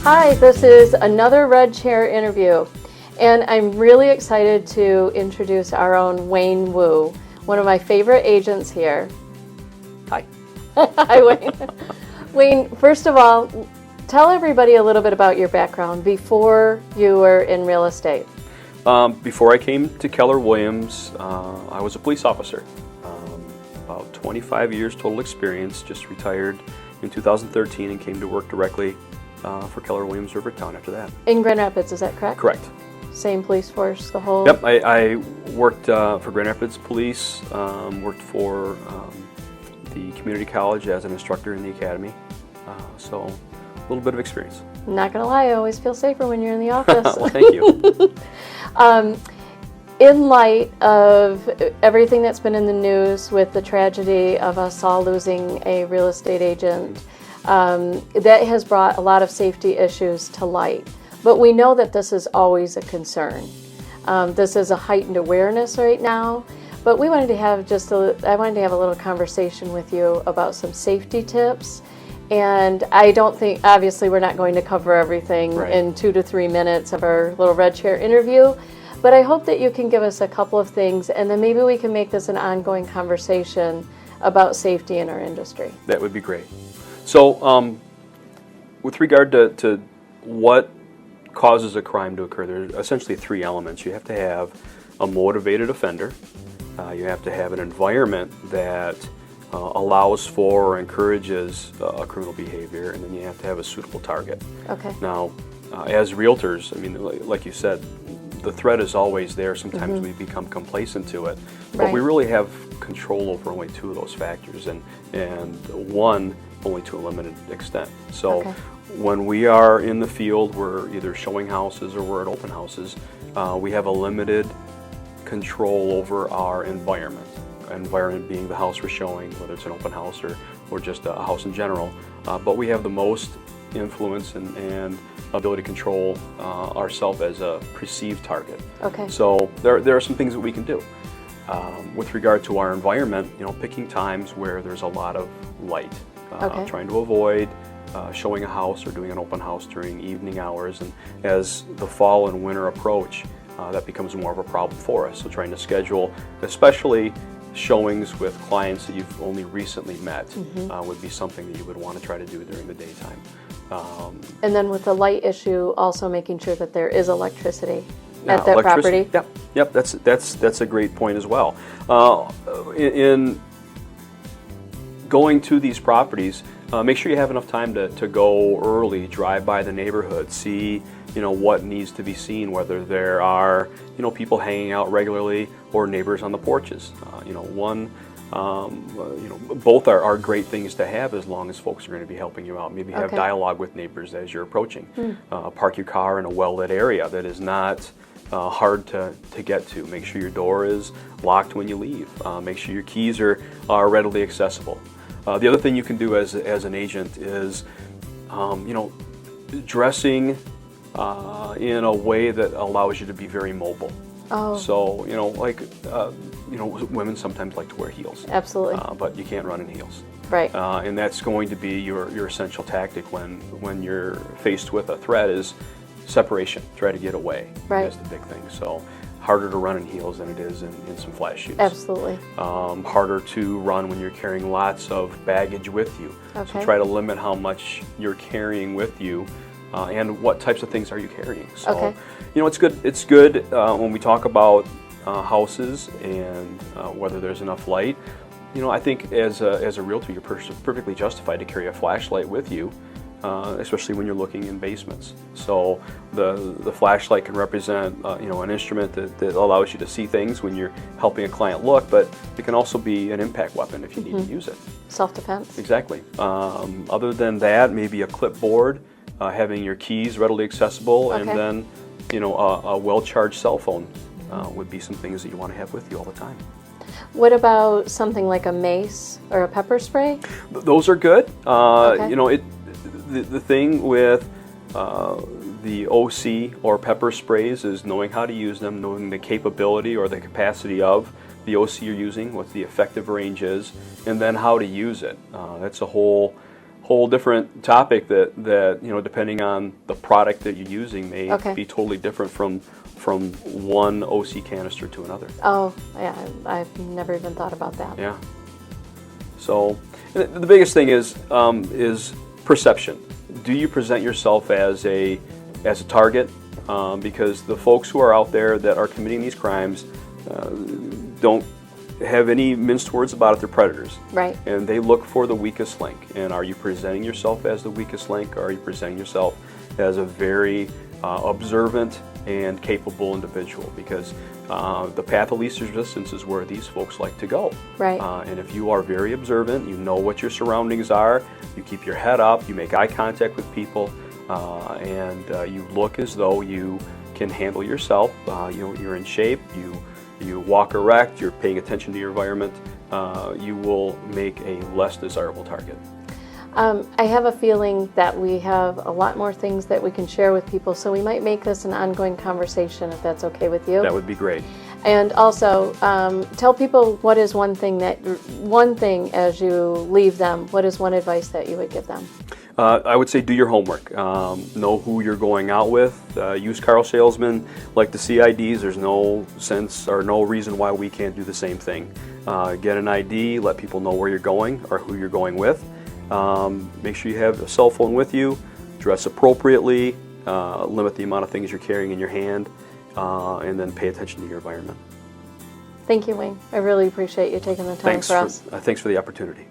Hi, this is another Red Chair interview, and I'm really excited to introduce our own Wayne Wu, one of my favorite agents here. Hi. Hi, Wayne. Wayne, first of all, tell everybody a little bit about your background before you were in real estate. Before I came to Keller Williams, I was a police officer. About 25 years total experience, just retired in 2013 and came to work directly for Keller Williams RiverTown after that. In Grand Rapids, is that correct? Correct. Same police force, the whole? Yep, I worked for Grand Rapids Police, worked for the community college as an instructor in the academy, so a little bit of experience. Not gonna lie, I always feel safer when you're in the office. Well, thank you. In light of everything that's been in the news with the tragedy of us all losing a real estate agent, that has brought a lot of safety issues to light. But we know that this is always a concern. This is a heightened awareness right now, but we wanted to have I wanted to have a little conversation with you about some safety tips. And I don't think, obviously we're not going to cover everything in 2 to 3 minutes of our little Red Chair interview, but I hope that you can give us a couple of things, and then maybe we can make this an ongoing conversation about safety in our industry. That would be great. So with regard to what causes a crime to occur, there are essentially 3 elements. You have to have a motivated offender, you have to have an environment that allows for or encourages a criminal behavior, and then you have to have a suitable target. Okay. Now, as realtors, I mean, like you said, the threat is always there. Sometimes we become complacent to it, but we really have control over only 2 of those factors, and one only to a limited extent. So when we are in the field, we're either showing houses or we're at open houses, we have a limited control over our environment. Environment being the house we're showing, whether it's an open house or just a house in general, but we have the most influence and ability to control ourselves as a perceived target. Okay. So there are some things that we can do. With regard to our environment, picking times where there's a lot of light, trying to avoid showing a house or doing an open house during evening hours, and as the fall and winter approach, that becomes more of a problem for us. So trying to schedule, especially showings with clients that you've only recently met, would be something that you would want to try to do during the daytime. And then with the light issue, also making sure that there is electricity at that property. Yep. That's a great point as well. In going to these properties, make sure you have enough time to go early, drive by the neighborhood, see what needs to be seen, whether there are people hanging out regularly or neighbors on the porches. Both are great things to have as long as folks are going to be helping you out. Maybe have dialogue with neighbors as you're approaching. Park your car in a well-lit area that is not hard to get to. Make sure your door is locked when you leave. Make sure your keys are readily accessible. The other thing you can do as an agent is, dressing in a way that allows you to be very mobile. Oh. So, women sometimes like to wear heels. Absolutely. But you can't run in heels. Right. And that's going to be your essential tactic when you're faced with a threat is separation. Try to get away. Right. That's the big thing. So harder to run in heels than it is in some flat shoes. Absolutely. Harder to run when you're carrying lots of baggage with you. Okay. So try to limit how much you're carrying with you. And what types of things are you carrying? So, it's good when we talk about houses and whether there's enough light. I think as a realtor, you're perfectly justified to carry a flashlight with you, especially when you're looking in basements. So the flashlight can represent an instrument that allows you to see things when you're helping a client look, but it can also be an impact weapon if you need to use it. Self-defense. Exactly. Other than that, maybe a clipboard. Having your keys readily accessible, and then a well-charged cell phone would be some things that you want to have with you all the time. What about something like a mace or a pepper spray? Those are good. The thing with the OC or pepper sprays is knowing how to use them, knowing the capability or the capacity of the OC you're using, what the effective range is, and then how to use it. That's a whole whole different topic that you know, depending on the product that you're using, may be totally different from one OC canister to another. Oh, yeah, I've never even thought about that. Yeah. So the biggest thing is perception. Do you present yourself as a target? Because the folks who are out there that are committing these crimes don't have any minced words about it. They're predators. Right. And they look for the weakest link. And are you presenting yourself as the weakest link, or are you presenting yourself as a very observant and capable individual? Because the path of least resistance is where these folks like to go. Right. And if you are very observant, you know what your surroundings are, you keep your head up, you make eye contact with people, and you look as though you can handle yourself, you're in shape, you walk erect, you're paying attention to your environment, you will make a less desirable target. I have a feeling that we have a lot more things that we can share with people, so we might make this an ongoing conversation if that's okay with you. That would be great. And also, tell people what is one thing as you leave them, what is one advice that you would give them? I would say do your homework. Know who you're going out with. Used car salesmen like to see IDs. There's no sense or no reason why we can't do the same thing. Get an ID, let people know where you're going or who you're going with. Make sure you have a cell phone with you, dress appropriately, limit the amount of things you're carrying in your hand, and then pay attention to your environment. Thank you, Wayne. I really appreciate you taking the time for us. Thanks for the opportunity.